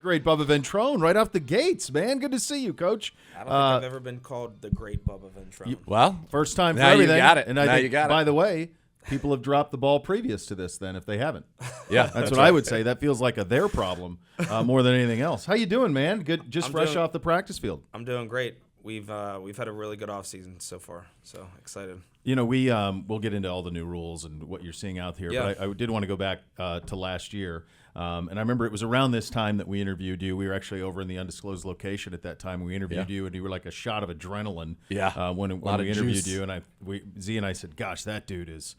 Great Bubba Ventrone right off the gates, man. Good to see you, Coach. I don't think I've ever been called the Great Bubba Ventrone. Well, First time for now everything. you got it. And I Now think, you got it. by the way, people have dropped the ball previous to this then if they haven't. Yeah, That's what I would say. That feels like a their problem more than anything else. How you doing, man? Good, just fresh off the practice field. I'm doing great. We've had a really good offseason so far, so excited. You know, we'll get into all the new rules and what you're seeing out here, but I did want to go back to last year. And I remember it was around this time that we interviewed you. We were actually over in the undisclosed location at that time. We interviewed you, and you were like a shot of adrenaline. When we interviewed you, and Z and I said, "Gosh, that dude is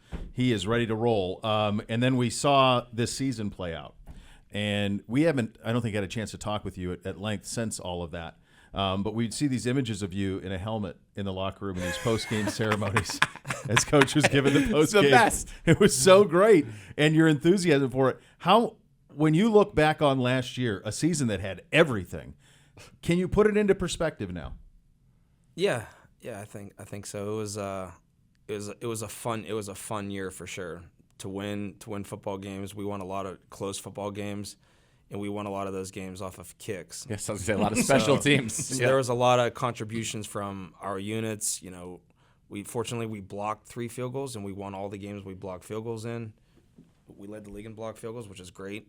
ready to roll." And then we saw this season play out, and we haven't, I don't think, had a chance to talk with you at length since all of that. But we'd see these images of you in a helmet in the locker room in these post-game ceremonies as Coach was giving the post-game. It's the best. It was so great, and your enthusiasm for it. When you look back on last year, a season that had everything, can you put it into perspective now? Yeah, I think so. It was a fun year for sure. To win football games, we won a lot of close football games. And we won a lot of those games off of kicks. Yes, I was going to say a lot of special teams. So there was a lot of contributions from our units. You know, we blocked 3 field goals, and we won all the games we blocked field goals in. We led the league in blocked field goals, which is great.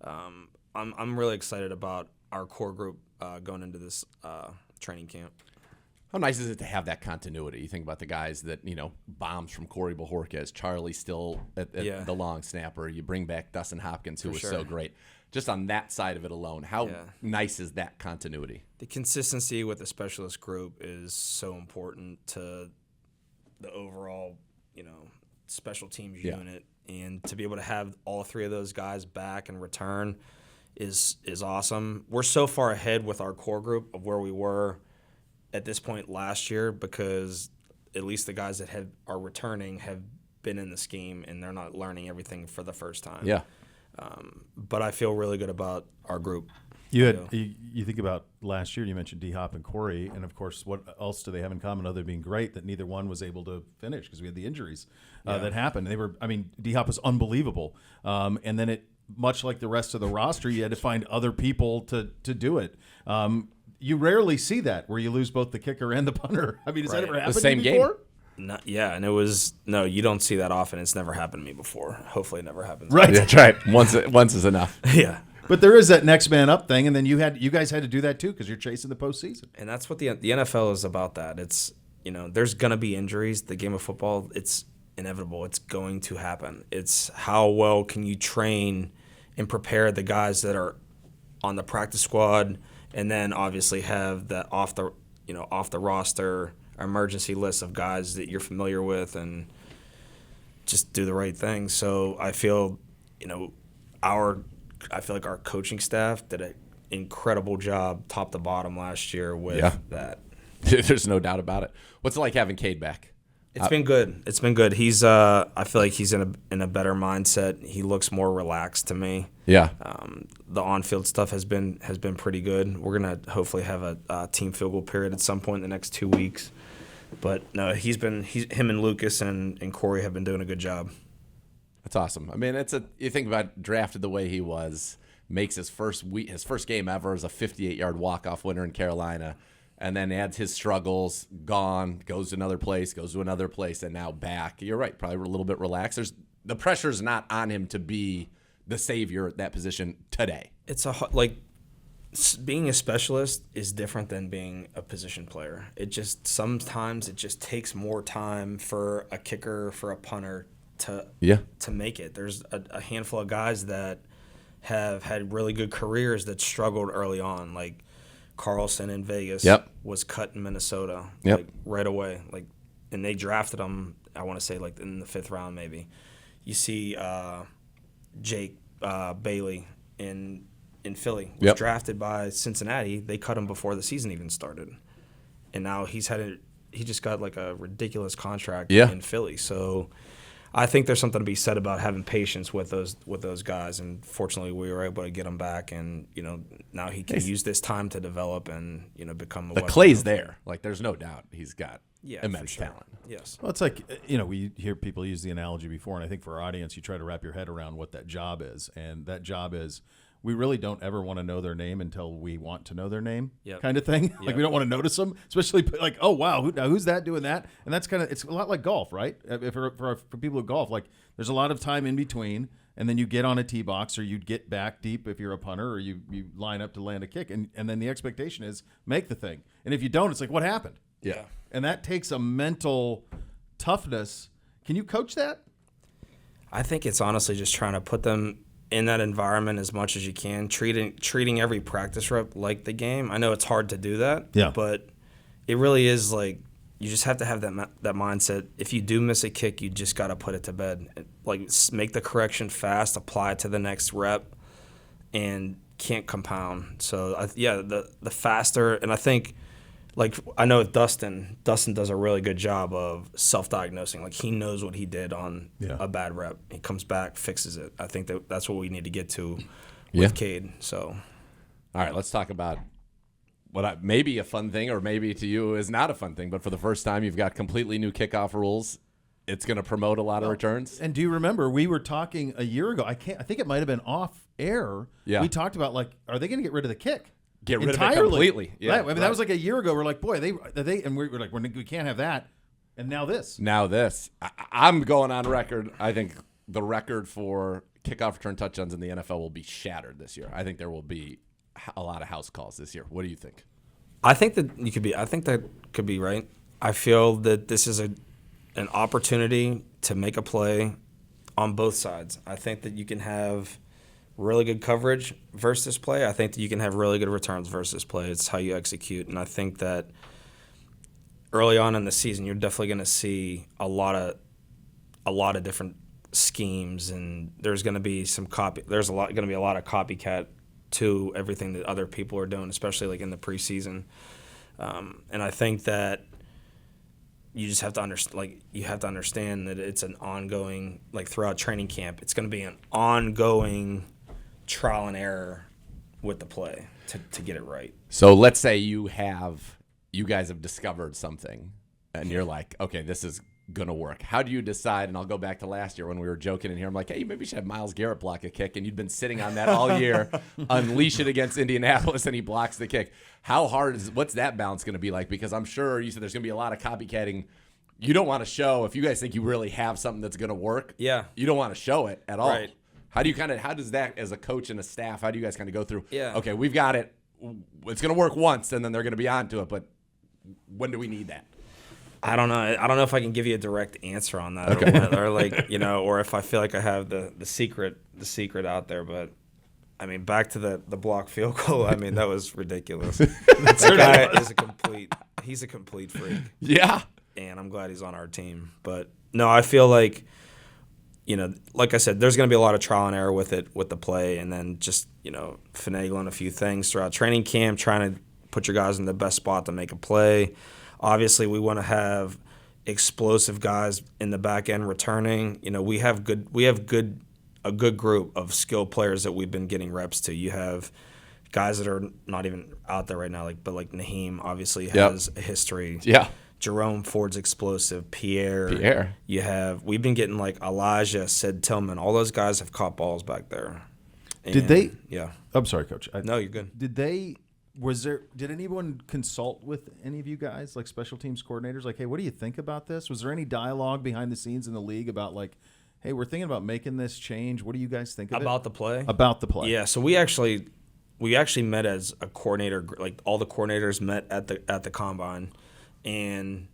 I'm really excited about our core group going into this training camp. How nice is it to have that continuity? You think about the guys that, bombs from Corey Bajorquez, Charlie still at the long snapper. You bring back Dustin Hopkins, who was so great. Just on that side of it alone, how nice is that continuity? The consistency with the specialist group is so important to the overall, special teams unit. And to be able to have all 3 of those guys back and return is awesome. We're so far ahead with our core group of where we were at this point last year because at least the guys that are returning have been in the scheme and they're not learning everything for the first time. Yeah. But I feel really good about our group. You think about last year, you mentioned D-Hop and Corey, and of course, what else do they have in common other than being great that neither one was able to finish because we had the injuries that happened. D-Hop was unbelievable. And then much like the rest of the roster, you had to find other people to do it. You rarely see that where you lose both the kicker and the punter. Has that ever happened the same before? Game. And it was you don't see that often. It's never happened to me before. Hopefully, it never happens. Right, that's right. Once is enough. Yeah, but there is that next man up thing, and then you guys had to do that too because you're chasing the postseason. And that's what the NFL is about. That it's there's gonna be injuries. The game of football, it's inevitable. It's going to happen. It's how well can you train and prepare the guys that are on the practice squad, and then obviously have the off the roster emergency list of guys that you're familiar with and just do the right thing. So I feel, like our coaching staff did an incredible job top to bottom last year with that. There's no doubt about it. What's it like having Cade back? It's been good. It's been good. He's I feel like he's in a better mindset. He looks more relaxed to me. Yeah. The on-field stuff has been pretty good. We're gonna hopefully have a team field goal period at some point in the next 2 weeks. But no, him and Lucas and Corey have been doing a good job. That's awesome. You think about drafted the way he was, makes his first game ever as a 58-yard walk-off winner in Carolina, and then adds his struggles, gone, goes to another place, and now back. You're right, probably a little bit relaxed. The pressure's not on him to be the savior at that position today. It's being a specialist is different than being a position player. Sometimes it just takes more time for a kicker, for a punter to make it. There's a handful of guys that have had really good careers that struggled early on, like Carlson in Vegas was cut in Minnesota right away. And they drafted him, I want to say, in the 5th round maybe. You see Jake Bailey in Philly was drafted by Cincinnati. They cut him before the season even started. And now he just got a ridiculous contract in Philly. So I think there's something to be said about having patience with those guys, and fortunately we were able to get him back, and now he can use this time to develop and become a the clay's there. There's no doubt he's got immense talent. Yes. Well, it's we hear people use the analogy before, and I think for our audience, you try to wrap your head around what that job is, and that job is we really don't ever want to know their name until we want to know their name, Yep. kind of thing. Like, we don't want to notice them, especially like, oh, wow, who's that doing that? And that's it's a lot like golf, right? For people who golf, like, there's a lot of time in between, and then you get on a tee box, or you get back deep if you're a punter, or you line up to land a kick, and then the expectation is make the thing. And if you don't, it's like, what happened? Yeah. And that takes a mental toughness. Can you coach that? I think it's honestly just trying to put them in that environment as much as you can, treating every practice rep like the game. I know it's hard to do that, but it really is like you just have to have that mindset. If you do miss a kick, you just got to put it to bed. Like, make the correction fast, apply it to the next rep, and can't compound. So, the faster, and I think, like, I know with Dustin does a really good job of self-diagnosing. Like, he knows what he did on a bad rep. He comes back, fixes it. I think that's what we need to get to with Cade. So, all right, let's talk about what may be a fun thing, or maybe to you is not a fun thing. But for the first time, you've got completely new kickoff rules. It's going to promote a lot of returns. And do you remember we were talking a year ago? I think it might have been off air. Yeah. We talked about, like, are they going to get rid of the kick? Get rid of it completely. Yeah, right. I mean, that was like a year ago. We're like, boy, and we're like, we can't have that. And now this. I'm going on record. I think the record for kickoff return touchdowns in the NFL will be shattered this year. I think there will be a lot of house calls this year. What do you think? I think that could be right. I feel that this is an opportunity to make a play on both sides. I think that you can have really good coverage versus play. I think that you can have really good returns versus play. It's how you execute. And I think that early on in the season, you're definitely going to see a lot of different schemes, and there's going to be there's going to be a lot of copycat to everything that other people are doing, especially like in the preseason. And I think that you just have to understand that it's an ongoing, like, throughout training camp, it's going to be an ongoing trial and error with the play to get it right. So let's say you guys have discovered something, and you're like, okay, this is going to work. How do you decide? And I'll go back to last year when we were joking in here. I'm like, hey, maybe you should have Myles Garrett block a kick, and you'd been sitting on that all year. Unleash it against Indianapolis, and he blocks the kick. How hard what's that balance going to be like? Because I'm sure you said there's going to be a lot of copycatting. You don't want to show, if you guys think you really have something that's going to work, you don't want to show it at all. Right. How does that, as a coach and a staff, how do you guys kind of go through, Yeah. okay, we've got it, it's going to work once, and then they're going to be on to it, but when do we need that? I don't know. I don't know if I can give you a direct answer on that, or like, or if I feel like I have the secret out there. But I mean, back to the block field goal. I mean, that was ridiculous. That guy is he's a complete freak. Yeah. And I'm glad he's on our team. But no, I feel like, like I said, there's going to be a lot of trial and error with the play, and then just, finagling a few things throughout training camp, trying to put your guys in the best spot to make a play. Obviously, we want to have explosive guys in the back end returning. We have a good group of skilled players that we've been getting reps to. You have guys that are not even out there right now, but Naheem obviously has a history. Yeah. Jerome Ford's explosive. Pierre. We've been getting like Elijah, Sid Tillman. All those guys have caught balls back there. And, Did they? Yeah. I'm sorry, Coach. No, you're good. Did anyone consult with any of you guys, like special teams coordinators? Like, hey, what do you think about this? Was there any dialogue behind the scenes in the league about, like, hey, we're thinking about making this change. What do you guys think of it? About the play? About the play. Yeah, so we actually met as a coordinator, like all the coordinators met at the combine, and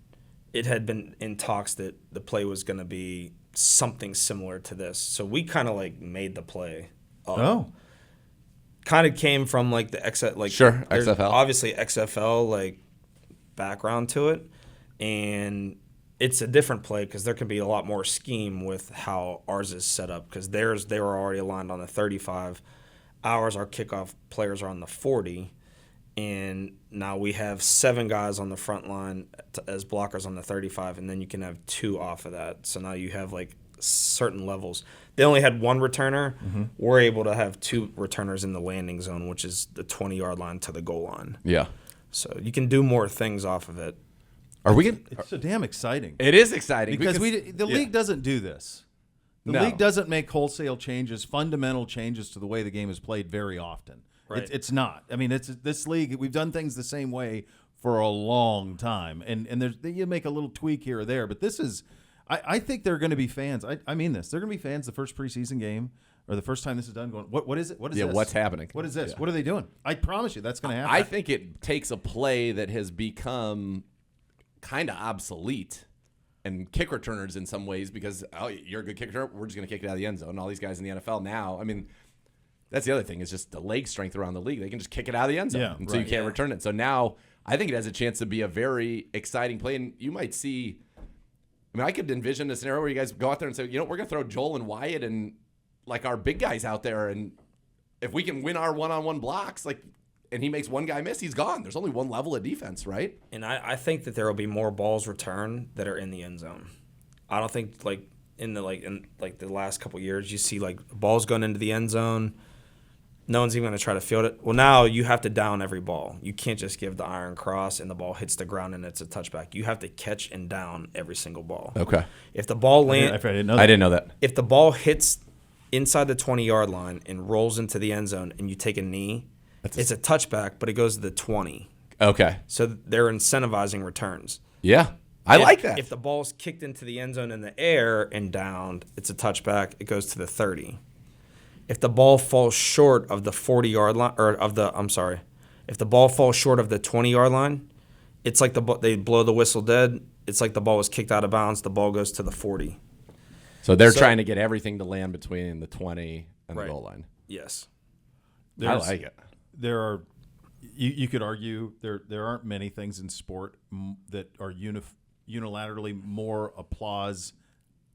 it had been in talks that the play was going to be something similar to this. So we kind of like made the play up. Oh. Kind of came from like the XFL. Obviously XFL like background to it, and it's a different play because there can be a lot more scheme with how ours is set up, because they were already aligned on the 35. Ours, our kickoff players are on the 40, and now we have 7 guys on the front line as blockers on the 35, and then you can have 2 off of that. So now you have like certain levels. They only had 1 returner. Mm-hmm. We're able to have 2 returners in the landing zone, which is the 20-yard line to the goal line. Yeah. So you can do more things off of it. It's so damn exciting. It is exciting because the league doesn't do this. The league doesn't make wholesale changes, fundamental changes to the way the game is played very often. Right. It's not. I mean, it's this league. We've done things the same way for a long time, and you make a little tweak here or there. But this is, I think there are going to be fans. I mean this. There are going to be fans the first preseason game or the first time this is done. Going, what is it? What is this? What's happening? What is this? Yeah. What are they doing? I promise you, that's going to happen. I think it takes a play that has become kind of obsolete. And kick returners in some ways because, you're a good kick returner, we're just going to kick it out of the end zone. And all these guys in the NFL now, I mean, that's the other thing is just the leg strength around the league. They can just kick it out of the end zone so you can't return it. So now I think it has a chance to be a very exciting play. And you might see, I mean, I could envision a scenario where you guys go out there and say, we're going to throw Joel and Wyatt and like our big guys out there. And if we can win our one-on-one blocks, and he makes one guy miss, he's gone. There's only one level of defense, right? And I think that there will be more balls returned that are in the end zone. I don't think in the last couple of years you see balls going into the end zone. No one's even going to try to field it. Well, now you have to down every ball. You can't just give the iron cross and the ball hits the ground and it's a touchback. You have to catch and down every single ball. Okay. If the ball lands, I didn't know that. If the ball hits inside the 20-yard line and rolls into the end zone and you take a knee, it's a touchback, but it goes to the 20. Okay. So they're incentivizing returns. Yeah. I like that. If the ball's kicked into the end zone in the air and downed, it's a touchback. It goes to the 30. If the ball falls short of the 40-yard line, if the ball falls short of the 20-yard line, it's like they blow the whistle dead. It's like the ball was kicked out of bounds. The ball goes to the 40. So they're trying to get everything to land between the 20 and the goal line. Yes. I like it. There are, you could argue there aren't many things in sport that are unilaterally more applause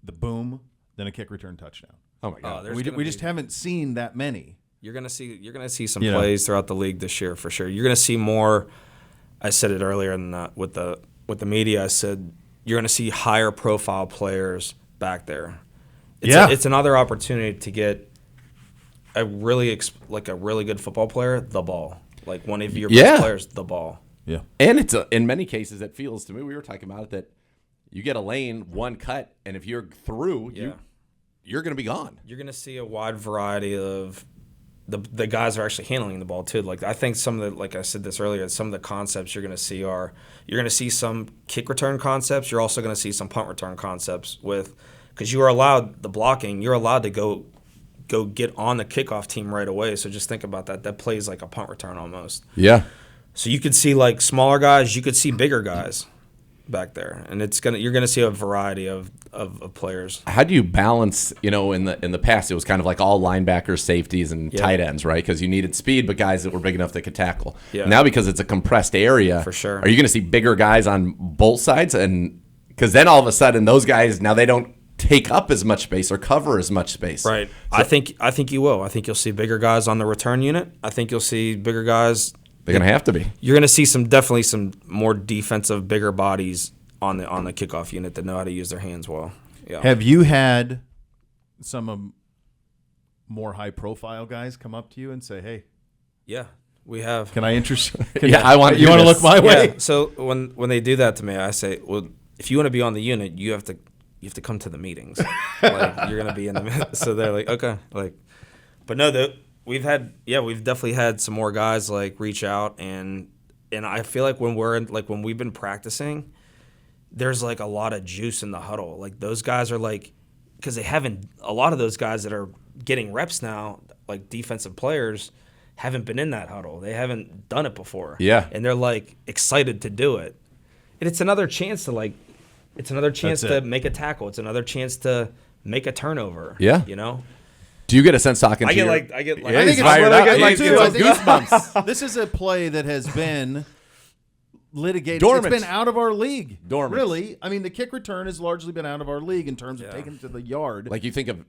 the boom than a kick return touchdown. Oh my God! We just haven't seen that many. You're gonna see some plays throughout the league this year for sure. You're gonna see more. I said it earlier with the media. I said you're gonna see higher profile players back there. It's another opportunity to get a really good football player the ball, like one of your best players the ball. Yeah, and it's in many cases it feels to me, we were talking about it, that you get a lane, one cut, and if you're through, you're going to be gone. You're going to see a wide variety of the guys are actually handling the ball too. Like I think some of the, like I said this earlier, some of the concepts you're going to see you're going to see some kick return concepts. You're also going to see some punt return concepts because you are allowed the blocking. You're allowed to go get on the kickoff team right away. So just think about that. That plays like a punt return almost. Yeah. So you could see like smaller guys. You could see bigger guys back there, and you're gonna see a variety of players. How do you balance? In the past, it was kind of like all linebackers, safeties, and tight ends, right? Because you needed speed, but guys that were big enough that could tackle. Yeah. Now, because it's a compressed area, for sure, are you going to see bigger guys on both sides? And because then all of a sudden, those guys now they don't take up as much space or cover as much space. Right. So, I think you will. I think you'll see bigger guys on the return unit. I think you'll see bigger guys. They're going to have to be. You're going to see definitely some more defensive, bigger bodies on the kickoff unit that know how to use their hands well. Yeah. Have you had some more high-profile guys come up to you and say, "Hey"? Yeah, we have. Can I interest? I want. You want to look my way? Yeah. So when they do that to me, I say, "Well, if you want to be on the unit, you have to come to the meetings. Like you're going to be in the." So they're like, "Okay," but no, we've definitely had some more guys reach out, and I feel like when we've been practicing, there's a lot of juice in the huddle. Like those guys are because a lot of those guys that are getting reps now, like defensive players, haven't been in that huddle. They haven't done it before. Yeah. And they're excited to do it. And it's another chance to make a tackle. It's another chance to make a turnover. Yeah. Do you get a sense talking to I think it's goosebumps. This is a play that has been litigated. Dormant. It's been out of our league. Dormant. Really. I mean, the kick return has largely been out of our league in terms of taking it to the yard. Like you think of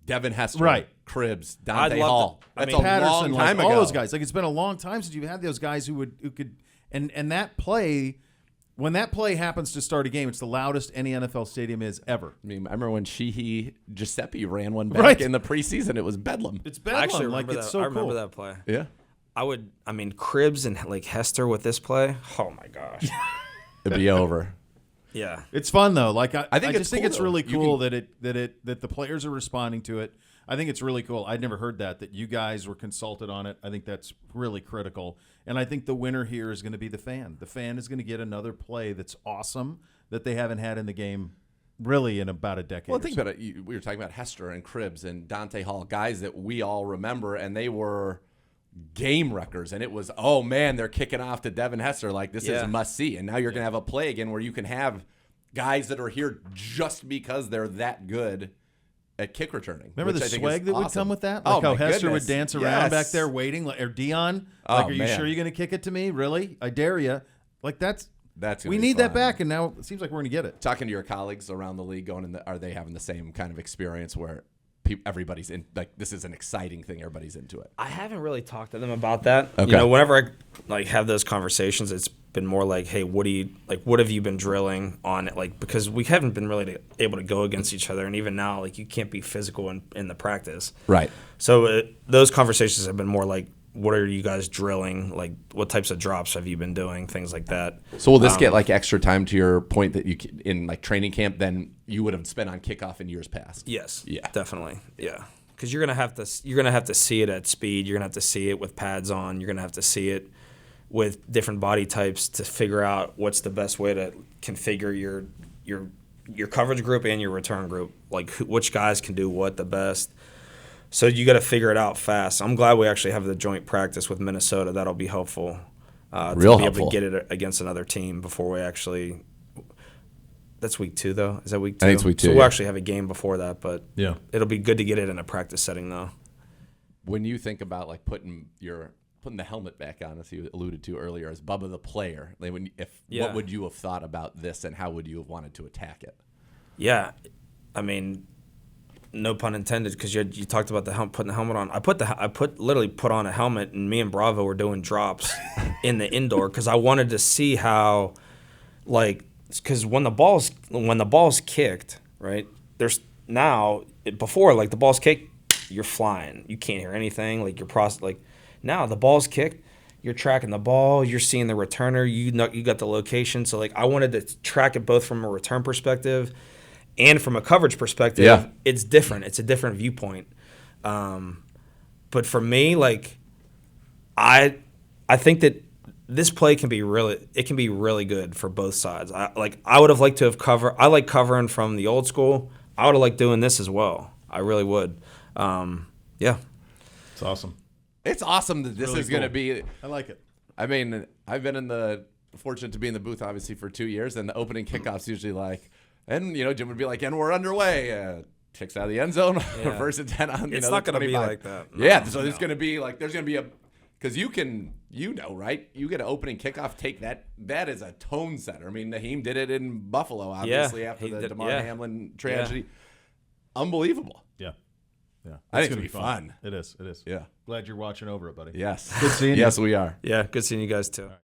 Devin Hester, right? Cribbs, Dante Hall. That's a Patterson, long time ago. All those guys. It's been a long time since you've had those guys who could and that play. When that play happens to start a game, it's the loudest any NFL stadium is ever. I mean, I remember when Giuseppe ran one back in the preseason. It was bedlam. It's bedlam. I actually remember it's so I remember cool. that play. Yeah. Cribbs and Hester with this play. Oh my gosh. It'd be over. Yeah. It's fun though. Like I think just think cool, it's though. really You cool that the players are responding to it. I think it's really cool. I'd never heard that you guys were consulted on it. I think that's really critical. And I think the winner here is going to be the fan. The fan is going to get another play that's awesome that they haven't had in the game really in about a decade. Well, think about it. We were talking about Hester and Cribbs and Dante Hall, guys that we all remember, and they were game wreckers. And it was, oh, man, they're kicking off to Devin Hester. Like, this is a must-see. And now you're going to have a play again where you can have guys that are here just because they're that good at kick returning. Remember the swag that would come with that? Oh, Like how my Hester goodness. would dance around back there waiting, or Dion. Like, are you sure you're going to kick it to me? Really? I dare you. Like, that's we need that back, and now it seems like we're going to get it. Talking to your colleagues around the league, are they having the same kind of experience where everybody's in, like, this is an exciting thing, everybody's into it? I haven't really talked to them about that. Okay. Whenever I like have those conversations, it's been more like, hey, what have you been drilling on it? Like, because we haven't been really able to go against each other, and even now, like, you can't be physical in the practice. Right. So those conversations have been more like, what are you guys drilling? Like, what types of drops have you been doing? Things like that. So will this get like extra time, to your point, that you in like training camp than you would have spent on kickoff in years past? Yes. Yeah. Definitely. Yeah. Because you're gonna have to see it at speed. You're gonna have to see it with pads on. You're gonna have to see it with different body types to figure out what's the best way to configure your coverage group and your return group. Like, which guys can do what the best. So you got to figure it out fast. I'm glad we actually have the joint practice with Minnesota. That'll be helpful. To be able to get it against another team before we actually. That's week 2, though. Is that week 2? I think it's week 2. So we'll actually have a game before that, but yeah, it'll be good to get it in a practice setting, though. When you think about like putting the helmet back on, as you alluded to earlier, as Bubba the player, like what would you have thought about this, and how would you have wanted to attack it? Yeah, I mean, no pun intended, because you talked about putting the helmet on. I literally put on a helmet, and me and Bravo were doing drops in the indoor because I wanted to see how, like, because when the ball's kicked, right? There's now before, like, the ball's kicked, you're flying, you can't hear anything, like now the ball's kicked, you're tracking the ball, you're seeing the returner, you got the location. So, like, I wanted to track it both from a return perspective and from a coverage perspective. Yeah. It's different. It's a different viewpoint. But for me, like, I think that this play can be really good for both sides. I would have liked to have I like covering from the old school. I would have liked doing this as well. I really would. Yeah. It's awesome. It's awesome that this really is going to cool. be. I like it. I mean, I've been fortunate to be in the booth, obviously, for 2 years, and the opening kickoff's usually like, and Jim would be like, and we're underway. Kicks out of the end zone, first and 10 on. It's not going to be like that. No, yeah, so there's going to be because you can, right? You get an opening kickoff, take that. That is a tone setter. I mean, Naheem did it in Buffalo, obviously, after the DeMar Hamlin tragedy. Yeah. Unbelievable. Yeah. Yeah. I think it's going to be fun. It is. Yeah. Glad you're watching over it, buddy. Yes. Good seeing you. Yes, we are. Yeah, good seeing you guys, too.